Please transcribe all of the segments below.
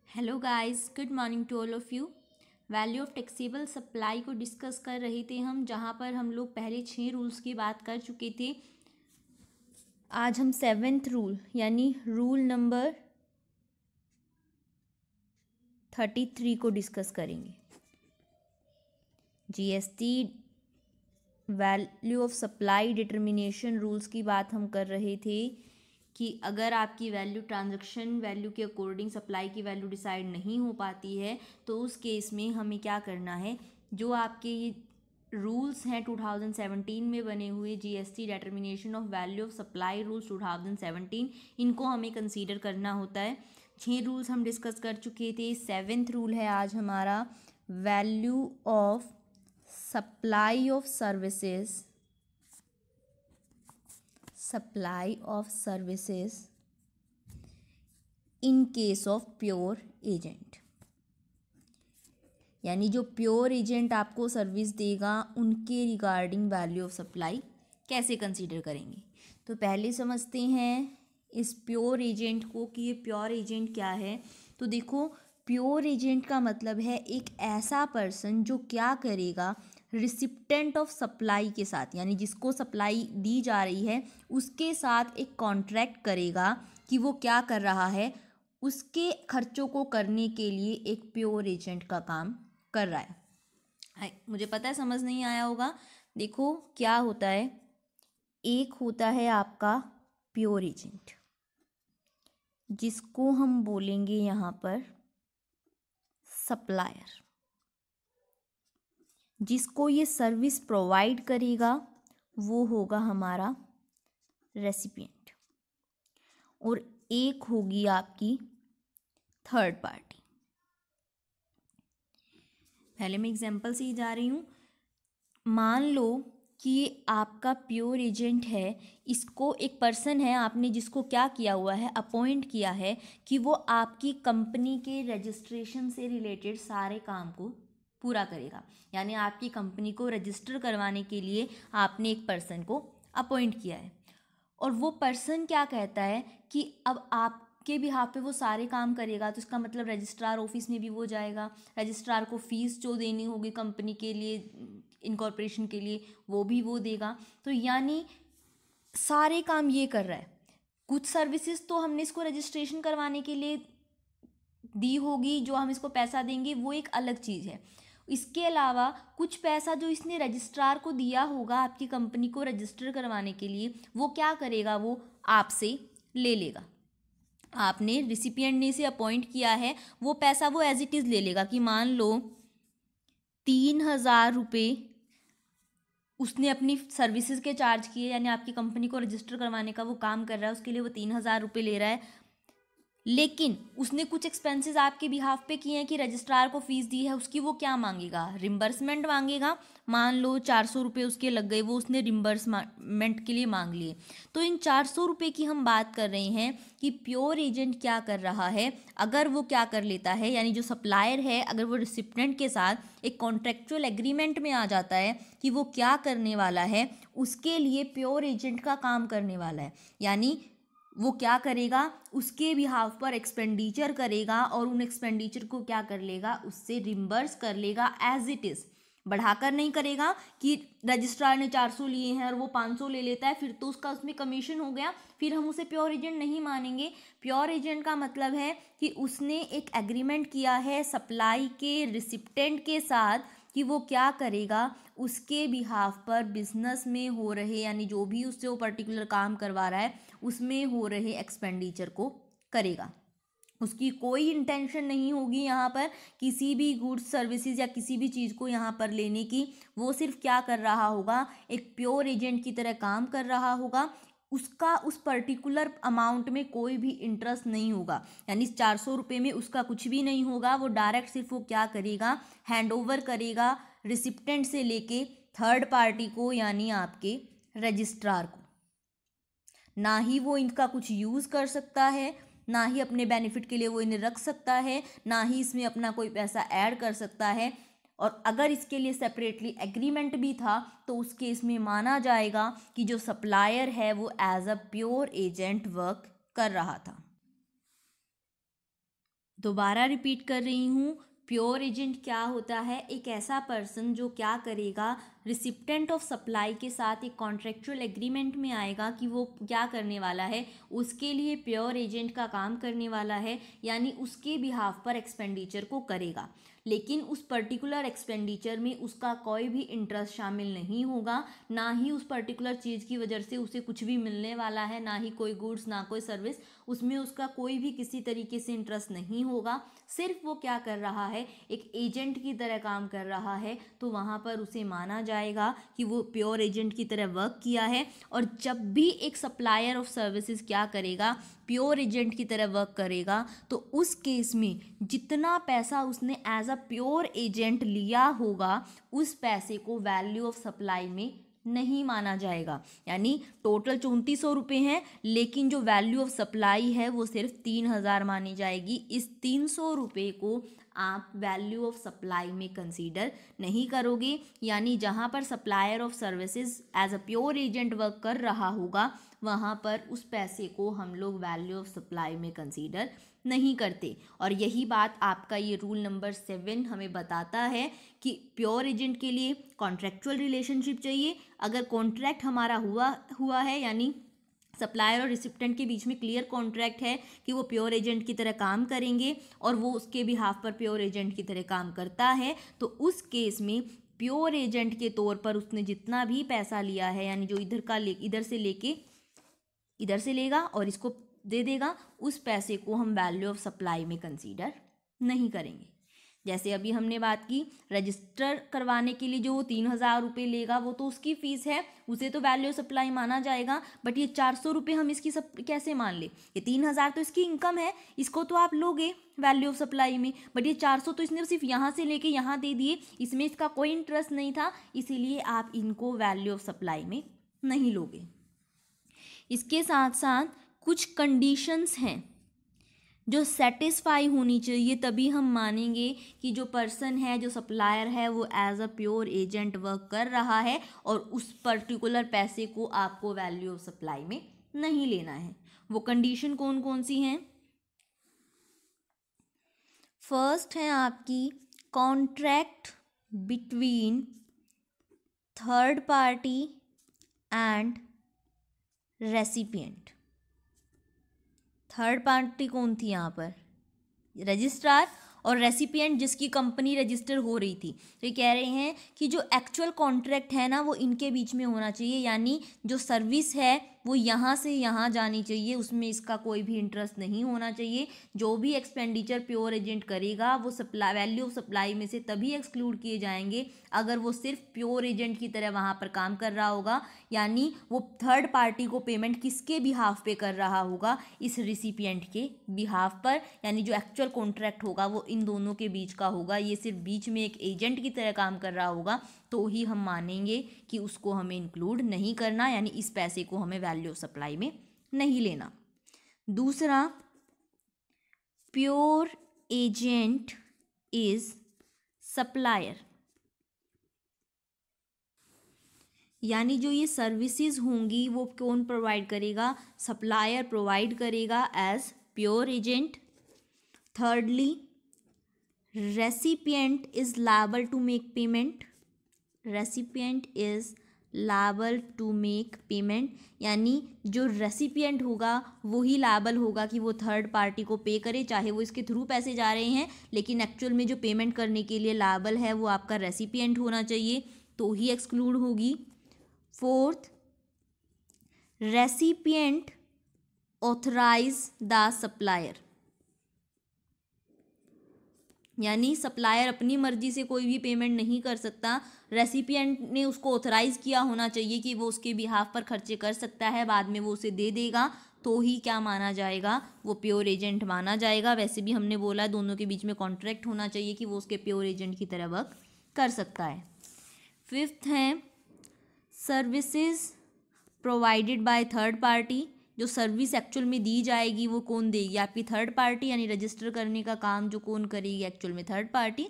Hello guys, good morning to all of you. Value of taxable supply को discuss कर रहे थे हम, जहाँ पर हम लोग पहले 6 रूल्स की बात कर चुके थे। आज हम 7th रूल यानी रूल नंबर 33 को डिस्कस करेंगे। GST value of supply determination rules की बात हम कर रहे थे कि अगर आपकी वैल्यू ट्रांजैक्शन वैल्यू के अकॉर्डिंग सप्लाई की वैल्यू डिसाइड नहीं हो पाती है तो उस केस में हमें क्या करना है। जो आपके ये रूल्स हैं 2017 में बने हुए GST determination of value of supply rules 2017, इनको हमें कंसीडर करना होता है। 6 रूल्स हम डिस्कस कर चुके थे। 7th रूल है आज हमारा, value of supply of services in case of pure agent. यानी जो प्योर एजेंट आपको सर्विस देगा उनके रिगार्डिंग वैल्यू ऑफ सप्लाई कैसे कंसीडर करेंगे। तो पहले समझते हैं इस प्योर एजेंट को कि ये प्योर एजेंट क्या है। तो देखो, प्योर एजेंट का मतलब है एक ऐसा पर्सन जो क्या करेगा, रिसिप्टेंट ऑफ सप्लाई के साथ, यानी जिसको सप्लाई दी जा रही है उसके साथ एक कॉन्ट्रैक्ट करेगा कि वो क्या कर रहा है, उसके खर्चों को करने के लिए एक प्योर एजेंट का काम कर रहा है। मुझे पता है समझ नहीं आया होगा। देखो क्या होता है, एक होता है आपका प्योर एजेंट जिसको हम बोलेंगे यहाँ पर सप्लायर, जिसको ये सर्विस प्रोवाइड करेगा वो होगा हमारा रेसिपिएंट, और एक होगी आपकी थर्ड पार्टी। पहले मैं एग्जांपल से ही जा रही हूँ। मान लो कि ये आपका प्योर एजेंट है, इसको एक पर्सन है, आपने जिसको क्या किया हुआ है, अपॉइंट किया है कि वो आपकी कंपनी के रजिस्ट्रेशन से रिलेटेड सारे काम को पूरा करेगा। यानी आपकी कंपनी को रजिस्टर करवाने के लिए आपने एक पर्सन को अपॉइंट किया है, और वो पर्सन क्या कहता है कि अब आपके बिहाफ पे वो सारे काम करेगा। तो इसका मतलब रजिस्ट्रार ऑफिस में भी वो जाएगा, रजिस्ट्रार को फीस जो देनी होगी कंपनी के लिए, इनकॉर्पोरेशन के लिए, वो भी वो देगा। तो यानी सारे काम ये कर रहा है। कुछ सर्विसेज तो हमने इसको रजिस्ट्रेशन करवाने के लिए दी होगी, जो हम इसको पैसा देंगे वो एक अलग चीज़ है। इसके अलावा कुछ पैसा जो इसने रजिस्ट्रार को दिया होगा आपकी कंपनी को रजिस्टर करवाने के लिए, वो क्या करेगा, वो आपसे ले लेगा। आपने रिसिपिएंट ने इसे अपॉइंट किया है, वो पैसा वो एज इट इज़ ले लेगा कि मान लो 3,000 रुपये उसने अपनी सर्विसेज के चार्ज किए, यानी आपकी कंपनी को रजिस्टर करवाने का वो काम कर रहा है, उसके लिए वो 3,000 रुपये ले रहा है। लेकिन उसने कुछ एक्सपेंसेस आपके बिहाफ पे किए हैं कि रजिस्ट्रार को फीस दी है, उसकी वो क्या मांगेगा, रिम्बर्समेंट मांगेगा। मान लो 400 रुपये उसके लग गए, वो उसने रिम्बर्समेंट के लिए मांग लिए। तो इन 400 रुपये की हम बात कर रहे हैं कि प्योर एजेंट क्या कर रहा है। अगर वो क्या कर लेता है, यानी जो सप्लायर है, अगर वो रिसिप्टेंट के साथ एक कॉन्ट्रेक्चुअल एग्रीमेंट में आ जाता है कि वो क्या करने वाला है, उसके लिए प्योर एजेंट का काम करने वाला है। यानी वो क्या करेगा, उसके बिहाफ पर एक्सपेंडिचर करेगा और उन एक्सपेंडिचर को क्या कर लेगा, उससे रिम्बर्स कर लेगा एज इट इज़। बढ़ाकर नहीं करेगा कि रजिस्ट्रार ने 400 लिए हैं और वो 500 ले लेता है, फिर तो उसका उसमें कमीशन हो गया, फिर हम उसे प्योर एजेंट नहीं मानेंगे। प्योर एजेंट का मतलब है कि उसने एक एग्रीमेंट किया है सप्लाई के रिसिप्टेंट के साथ कि वो क्या करेगा, उसके बिहाफ पर बिजनेस में हो रहे, यानी जो भी उससे वो पर्टिकुलर काम करवा रहा है उसमें हो रहे एक्सपेंडिचर को करेगा। उसकी कोई इंटेंशन नहीं होगी यहाँ पर किसी भी गुड्स सर्विसेज या किसी भी चीज़ को यहाँ पर लेने की। वो सिर्फ क्या कर रहा होगा, एक प्योर एजेंट की तरह काम कर रहा होगा। उसका उस पर्टिकुलर अमाउंट में कोई भी इंटरेस्ट नहीं होगा, यानी 400 रुपये में उसका कुछ भी नहीं होगा। वो डायरेक्ट सिर्फ वो क्या करेगा, हैंड ओवर करेगा रिसिप्टेंट से लेके थर्ड पार्टी को, यानी आपके रजिस्ट्रार को। ना ही वो इनका कुछ यूज़ कर सकता है, ना ही अपने बेनिफिट के लिए वो इन्हें रख सकता है, ना ही इसमें अपना कोई पैसा ऐड कर सकता है। और अगर इसके लिए सेपरेटली एग्रीमेंट भी था तो उस केस में माना जाएगा कि जो सप्लायर है वो as a pure agent work कर रहा था। दोबारा रिपीट कर रही हूँ, प्योर एजेंट क्या होता है? एक ऐसा पर्सन जो क्या करेगा, रिसिप्टेंट ऑफ सप्लाई के साथ एक कॉन्ट्रेक्चुअल एग्रीमेंट में आएगा कि वो क्या करने वाला है, उसके लिए प्योर एजेंट का काम करने वाला है, यानी उसके बिहाफ पर एक्सपेंडिचर को करेगा, लेकिन उस पर्टिकुलर एक्सपेंडिचर में उसका कोई भी इंटरेस्ट शामिल नहीं होगा, ना ही उस पर्टिकुलर चीज़ की वजह से उसे कुछ भी मिलने वाला है, ना ही कोई गुड्स, ना कोई सर्विस, उसमें उसका कोई भी किसी तरीके से इंटरेस्ट नहीं होगा। सिर्फ वो क्या कर रहा है, एक एजेंट की तरह काम कर रहा है, तो वहाँ पर उसे माना जाएगा कि वो प्योर एजेंट की तरह वर्क किया है। और जब भी एक सप्लायर ऑफ सर्विसेज क्या करेगा, प्योर एजेंट की तरह वर्क करेगा, तो उस केस में जितना पैसा उसने एज अ प्योर एजेंट लिया होगा, उस पैसे को वैल्यू ऑफ सप्लाई में नहीं माना जाएगा। यानी टोटल 3400 रुपये हैं, लेकिन जो वैल्यू ऑफ सप्लाई है वो सिर्फ 3000 मानी जाएगी। इस 300 रुपये को आप वैल्यू ऑफ सप्लाई में कंसीडर नहीं करोगे। यानी जहाँ पर supplier of services as a pure agent work कर रहा होगा, वहाँ पर उस पैसे को हम लोग वैल्यू ऑफ सप्लाई में कंसीडर नहीं करते। और यही बात आपका ये रूल नंबर 7 हमें बताता है कि प्योर एजेंट के लिए कॉन्ट्रैक्चुअल रिलेशनशिप चाहिए। अगर कॉन्ट्रैक्ट हमारा हुआ है, यानी सप्लायर और रिसिप्टेंट के बीच में क्लियर कॉन्ट्रैक्ट है कि वो प्योर एजेंट की तरह काम करेंगे और वो उसके बिहाफ पर प्योर एजेंट की तरह काम करता है, तो उस केस में प्योर एजेंट के तौर पर उसने जितना भी पैसा लिया है, यानी जो इधर से लेगा और इसको दे देगा, उस पैसे को हम वैल्यू ऑफ सप्लाई में कंसीडर नहीं करेंगे। जैसे अभी हमने बात की, रजिस्टर करवाने के लिए जो वो 3000 रुपये लेगा, वो तो उसकी फ़ीस है, उसे तो वैल्यू ऑफ सप्लाई माना जाएगा। बट ये 400 रुपये हम इसकी कैसे मान ले? ये 3000 तो इसकी इनकम है, इसको तो आप लोगे वैल्यू ऑफ सप्लाई में, बट ये 400 तो इसने सिर्फ यहाँ से लेके यहाँ दे दिए, इसमें इसका कोई इंटरेस्ट नहीं था, इसीलिए आप इनको वैल्यू ऑफ सप्लाई में नहीं लोगे। इसके साथ साथ कुछ कंडीशंस हैं जो सेटिस्फाई होनी चाहिए, तभी हम मानेंगे कि जो पर्सन है, जो सप्लायर है, वो as a pure agent work कर रहा है और उस पर्टिकुलर पैसे को आपको वैल्यू ऑफ सप्लाई में नहीं लेना है। वो कंडीशन कौन कौन सी हैं? फर्स्ट है आपकी contract between third party and recipient. Third party कौन थी यहाँ पर? रजिस्ट्रार और रेसिपिएंट जिसकी कंपनी रजिस्टर हो रही थी। तो ये कह रहे हैं कि जो एक्चुअल कॉन्ट्रैक्ट है ना, वो इनके बीच में होना चाहिए, यानी जो सर्विस है वो यहाँ से यहाँ जानी चाहिए, उसमें इसका कोई भी इंटरेस्ट नहीं होना चाहिए। जो भी एक्सपेंडिचर प्योर एजेंट करेगा, वो सप्लाई वैल्यू ऑफ सप्लाई में से तभी एक्सक्लूड किए जाएंगे अगर वो सिर्फ प्योर एजेंट की तरह वहाँ पर काम कर रहा होगा, यानी वो थर्ड पार्टी को पेमेंट किसके बिहाफ पे कर रहा होगा? इस रिसिपिएंट के बिहाफ पर। यानी जो एक्चुअल कॉन्ट्रैक्ट होगा वो इन दोनों के बीच का होगा, ये सिर्फ बीच में एक एजेंट की तरह काम कर रहा होगा, तो ही हम मानेंगे कि उसको हमें इंक्लूड नहीं करना, यानी इस पैसे को हमें वैल्यू ऑफ सप्लाई में नहीं लेना। दूसरा, प्योर एजेंट इज सप्लायर, यानी जो ये सर्विसेज होंगी वो कौन प्रोवाइड करेगा? सप्लायर प्रोवाइड करेगा as pure agent. thirdly, recipient is liable to make payment. recipient is liable to make payment, यानी जो रेसिपिएंट होगा वही लायबल होगा कि वो थर्ड पार्टी को पे करे, चाहे वो इसके थ्रू पैसे जा रहे हैं, लेकिन एक्चुअल में जो पेमेंट करने के लिए लायबल है वो आपका रेसिपिएंट होना चाहिए, तो ही एक्सक्लूड होगी। Fourth, recipient authorise the supplier, यानी सप्लायर अपनी मर्जी से कोई भी पेमेंट नहीं कर सकता, रेसिपिएंट ने उसको ऑथराइज किया होना चाहिए कि वो उसके बिहाफ पर खर्चे कर सकता है, बाद में वो उसे दे देगा, तो ही क्या माना जाएगा? वो प्योर एजेंट माना जाएगा। वैसे भी हमने बोला दोनों के बीच में कॉन्ट्रैक्ट होना चाहिए कि वो उसके प्योर एजेंट की तरह वर्क कर सकता है। फिफ्थ है services provided by third party, जो सर्विस एक्चुअल में दी जाएगी वो कौन देगी? आपकी थर्ड पार्टी, यानी रजिस्टर करने का काम जो कौन करेगी एक्चुअल में? Third party.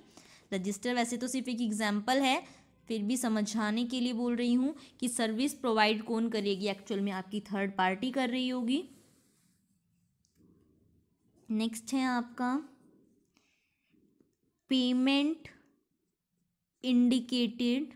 रजिस्टर वैसे तो सिर्फ एक एग्जांपल है, फिर भी समझाने के लिए बोल रही हूँ कि सर्विस प्रोवाइड कौन करेगी एक्चुअल में? आपकी थर्ड पार्टी कर रही होगी। नेक्स्ट है आपका payment indicated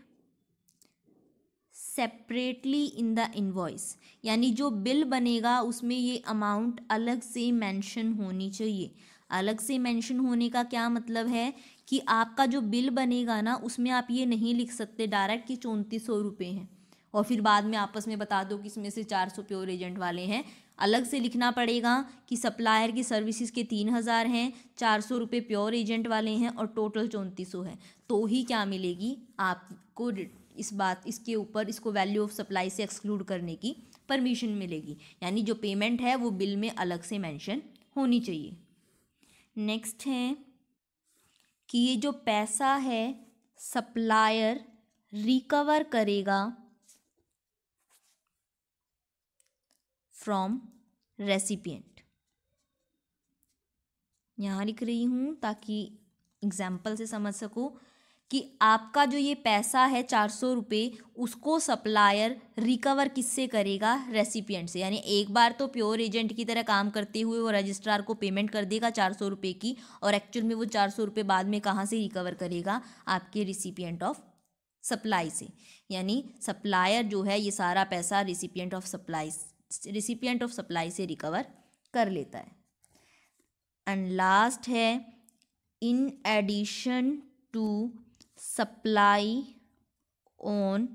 separately in the invoice, यानी जो बिल बनेगा उसमें ये अमाउंट अलग से मेंशन होनी चाहिए। अलग से मेंशन होने का क्या मतलब है कि आपका जो बिल बनेगा ना उसमें आप ये नहीं लिख सकते डायरेक्ट कि 3400 रुपये हैं और फिर बाद में आपस में बता दो कि इसमें से 400 प्योर एजेंट वाले हैं। अलग से लिखना पड़ेगा कि सप्लायर की सर्विसेज के 3000 हैं, 400 रुपये प्योर एजेंट वाले हैं और टोटल 3400 है, तो ही क्या मिलेगी आपको इसके ऊपर इसको वैल्यू ऑफ सप्लाई से एक्सक्लूड करने की परमिशन मिलेगी। यानी जो पेमेंट है वो बिल में अलग से मेंशन होनी चाहिए। नेक्स्ट है कि ये जो पैसा है सप्लायर रिकवर करेगा फ्रॉम रेसिपिएंट। यहाँ लिख रही हूँ ताकि एग्जाम्पल से समझ सको कि आपका जो ये पैसा है 400 रुपये उसको सप्लायर रिकवर किससे करेगा, रेसिपिएंट से। यानी एक बार तो प्योर एजेंट की तरह काम करते हुए वो रजिस्ट्रार को पेमेंट कर देगा 400 रुपये की, और एक्चुअल में वो 400 रुपये बाद में कहाँ से रिकवर करेगा, आपके रिसिपिएंट ऑफ सप्लाई से। यानी सप्लायर जो है ये सारा पैसा रिसिपिएंट ऑफ सप्लाई से रिकवर कर लेता है। एंड लास्ट है in addition to supply on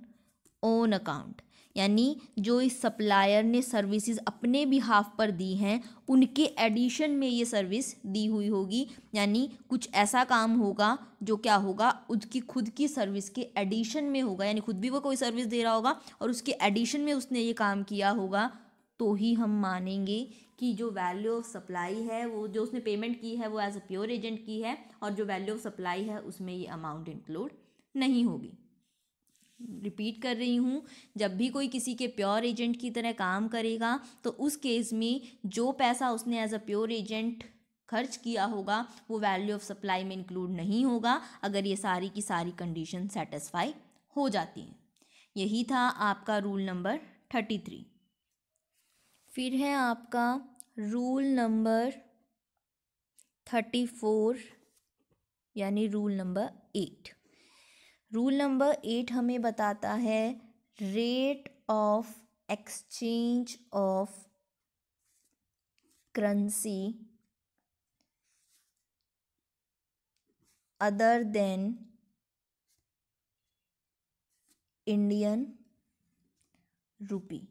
own account, यानी जो इस सप्लायर ने सर्विसेज अपने बिहाफ पर दी हैं उनके एडिशन में ये सर्विस दी हुई होगी। यानी कुछ ऐसा काम होगा जो क्या होगा, उसकी खुद की सर्विस के एडिशन में होगा, यानी खुद भी वो कोई सर्विस दे रहा होगा और उसके एडिशन में उसने ये काम किया होगा, तो ही हम मानेंगे कि जो वैल्यू ऑफ सप्लाई है वो जो उसने पेमेंट की है वो एज अ प्योर एजेंट की है, और जो वैल्यू ऑफ सप्लाई है उसमें ये अमाउंट इंक्लूड नहीं होगी। रिपीट कर रही हूँ, जब भी कोई किसी के प्योर एजेंट की तरह काम करेगा तो उस केस में जो पैसा उसने एज अ प्योर एजेंट खर्च किया होगा वो वैल्यू ऑफ सप्लाई में इंक्लूड नहीं होगा, अगर ये सारी की सारी कंडीशन सेटिस्फाई हो जाती हैं। यही था आपका रूल नंबर 33। फिर है आपका रूल नंबर 34 यानी रूल नंबर 8। रूल नंबर 8 हमें बताता है rate of exchange of currency other than Indian rupee.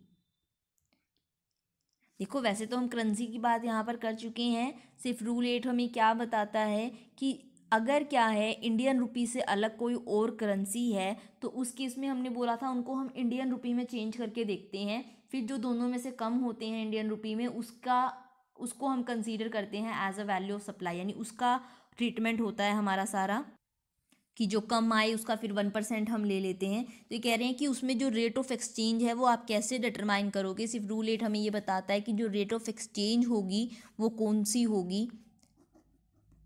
देखो वैसे तो हम करेंसी की बात यहाँ पर कर चुके हैं, सिर्फ रूल 8 हमें क्या बताता है कि अगर क्या है इंडियन रूपी से अलग कोई और करेंसी है तो उस केस में हमने बोला था उनको हम इंडियन रूपी में चेंज करके देखते हैं, फिर जो दोनों में से कम होते हैं इंडियन रूपी में उसको हम कंसीडर करते हैं as a value of supply, यानी उसका ट्रीटमेंट होता है हमारा सारा कि जो कम आए उसका फिर 1% हम ले लेते हैं। तो ये कह रहे हैं कि उसमें जो रेट ऑफ एक्सचेंज है वो आप कैसे डिटरमाइन करोगे, सिर्फ रूल 8 हमें ये बताता है कि जो रेट ऑफ एक्सचेंज होगी वो कौन सी होगी,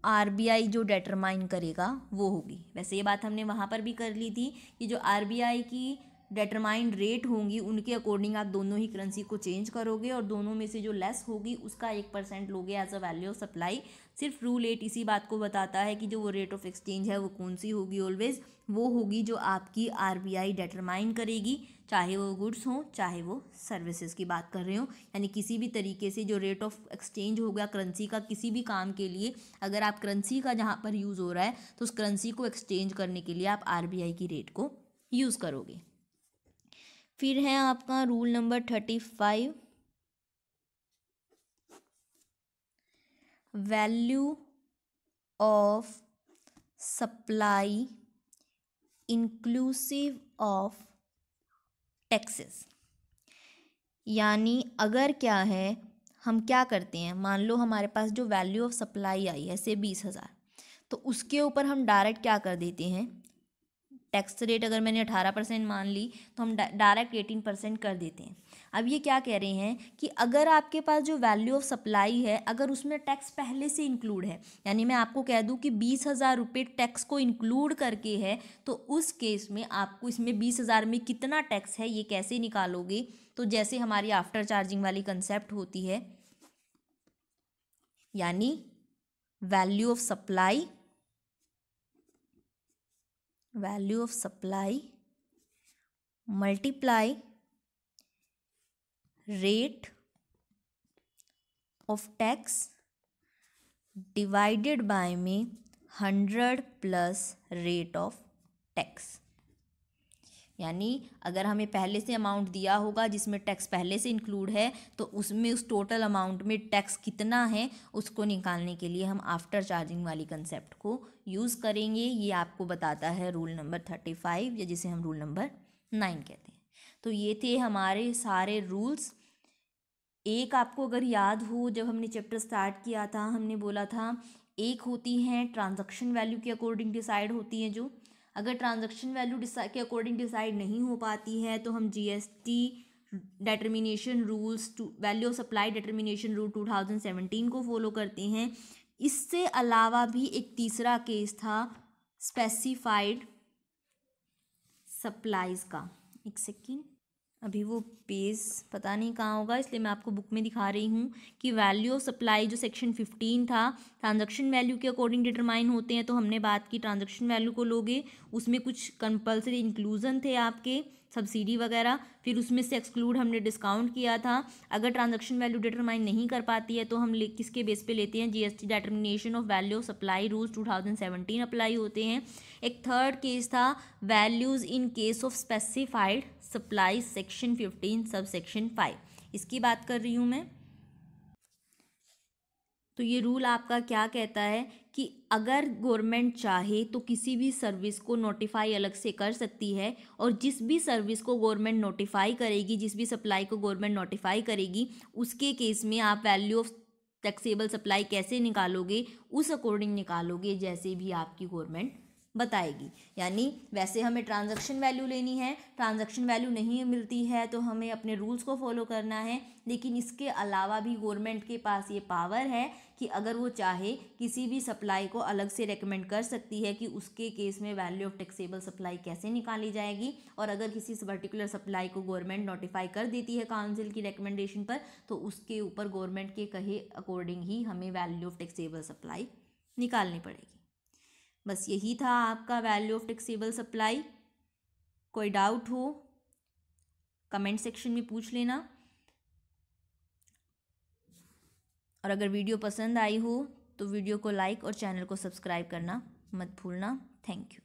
आरबीआई जो डिटरमाइन करेगा वो होगी। वैसे ये बात हमने वहाँ पर भी कर ली थी कि जो आरबीआई की डिटरमाइंड रेट होंगी उनके अकॉर्डिंग आप दोनों ही करेंसी को चेंज करोगे और दोनों में से जो लेस होगी उसका 1% लोगे as a value of supply. सिर्फ रूल 8 इसी बात को बताता है कि जो वो रेट ऑफ एक्सचेंज है वो कौन सी होगी, ऑलवेज वो होगी जो आपकी आरबीआई डिटरमाइन करेगी, चाहे वो गुड्स हों चाहे वो सर्विसेज की बात कर रहे हो। यानी किसी भी तरीके से जो रेट ऑफ एक्सचेंज हो गया करेंसी का किसी भी काम के लिए, अगर आप करेंसी का जहाँ पर यूज़ हो रहा है तो उस करेंसी को एक्सचेंज करने के लिए आप आरबीआई की रेट को यूज़ करोगे। फिर है आपका rule number 35 value of supply inclusive of taxes. यानी अगर क्या है हम क्या करते हैं, मान लो हमारे पास जो वैल्यू ऑफ सप्लाई आई है से 20,000, तो उसके ऊपर हम डायरेक्ट क्या कर देते हैं, टैक्स रेट अगर मैंने 18% मान ली तो हम डायरेक्ट 18% कर देते हैं। अब ये क्या कह रहे हैं कि अगर आपके पास जो वैल्यू ऑफ सप्लाई है अगर उसमें टैक्स पहले से इंक्लूड है, यानी मैं आपको कह दूं कि 20,000 रुपये टैक्स को इंक्लूड करके है, तो उस केस में आपको इसमें 20,000 में कितना टैक्स है ये कैसे निकालोगे, तो जैसे हमारी आफ्टर चार्जिंग वाली कंसेप्ट होती है, यानी value of supply value of supply multiply rate of tax divided by में 100 प्लस रेट ऑफ टैक्स। यानी अगर हमें पहले से अमाउंट दिया होगा जिसमें टैक्स पहले से इंक्लूड है, तो उसमें उस टोटल अमाउंट में टैक्स कितना है उसको निकालने के लिए हम आफ्टर चार्जिंग वाली कंसेप्ट को यूज़ करेंगे। ये आपको बताता है रूल नंबर 35 या जिसे हम रूल नंबर 9 कहते हैं। तो ये थे हमारे सारे रूल्स। एक आपको अगर याद हो, जब हमने चैप्टर स्टार्ट किया था हमने बोला था एक होती हैं ट्रांजैक्शन वैल्यू के अकॉर्डिंग डिसाइड होती हैं, जो अगर ट्रांजैक्शन वैल्यू के अकॉर्डिंग डिसाइड नहीं हो पाती है तो हम GST determination rules value of supply determination rule 2017 को फॉलो करते हैं। इससे अलावा भी एक तीसरा केस था स्पेसिफाइड सप्लाईज का। एक सेकेंड, अभी वो पेज पता नहीं कहाँ होगा, इसलिए मैं आपको बुक में दिखा रही हूँ कि वैल्यू ऑफ सप्लाई जो सेक्शन 15 था ट्रांजैक्शन वैल्यू के अकॉर्डिंग डिटरमाइन होते हैं। तो हमने बात की ट्रांजैक्शन वैल्यू को लोगे, उसमें कुछ कंपल्सरी इंक्लूजन थे आपके सब्सिडी वगैरह, फिर उसमें से एक्सक्लूड हमने डिस्काउंट किया था। अगर ट्रांजैक्शन वैल्यू डिटरमाइन नहीं कर पाती है तो हम किसके बेस पे लेते हैं, GST determination of value of supply rules 2017 apply होते हैं। एक थर्ड केस था values in case of specified supply section 15 sub section 5, इसकी बात कर रही हूँ मैं। तो ये रूल आपका क्या कहता है कि अगर गवर्नमेंट चाहे तो किसी भी सर्विस को नोटिफाई अलग से कर सकती है, और जिस भी सर्विस को गवर्नमेंट नोटिफाई करेगी, जिस भी सप्लाई को गवर्नमेंट नोटिफाई करेगी, उसके केस में आप वैल्यू ऑफ टैक्सेबल सप्लाई कैसे निकालोगे, उस अकॉर्डिंग निकालोगे जैसे भी आपकी गवर्नमेंट बताएगी। यानी वैसे हमें ट्रांजैक्शन वैल्यू लेनी है, ट्रांजैक्शन वैल्यू नहीं मिलती है तो हमें अपने रूल्स को फॉलो करना है। लेकिन इसके अलावा भी गवर्नमेंट के पास ये पावर है कि अगर वो चाहे किसी भी सप्लाई को अलग से रेकमेंड कर सकती है कि उसके केस में वैल्यू ऑफ टैक्सेबल सप्लाई कैसे निकाली जाएगी। और अगर किसी पर्टिकुलर सप्लाई को गवर्नमेंट नोटिफाई कर देती है काउंसिल की रिकमेंडेशन पर, तो उसके ऊपर गवर्नमेंट के कहे अकॉर्डिंग ही हमें वैल्यू ऑफ टैक्सेबल सप्लाई निकालनी पड़ेगी। बस यही था आपका वैल्यू ऑफ टैक्सेबल सप्लाई। कोई डाउट हो कमेंट सेक्शन में पूछ लेना, और अगर वीडियो पसंद आई हो तो वीडियो को लाइक और चैनल को सब्सक्राइब करना मत भूलना। Thank you.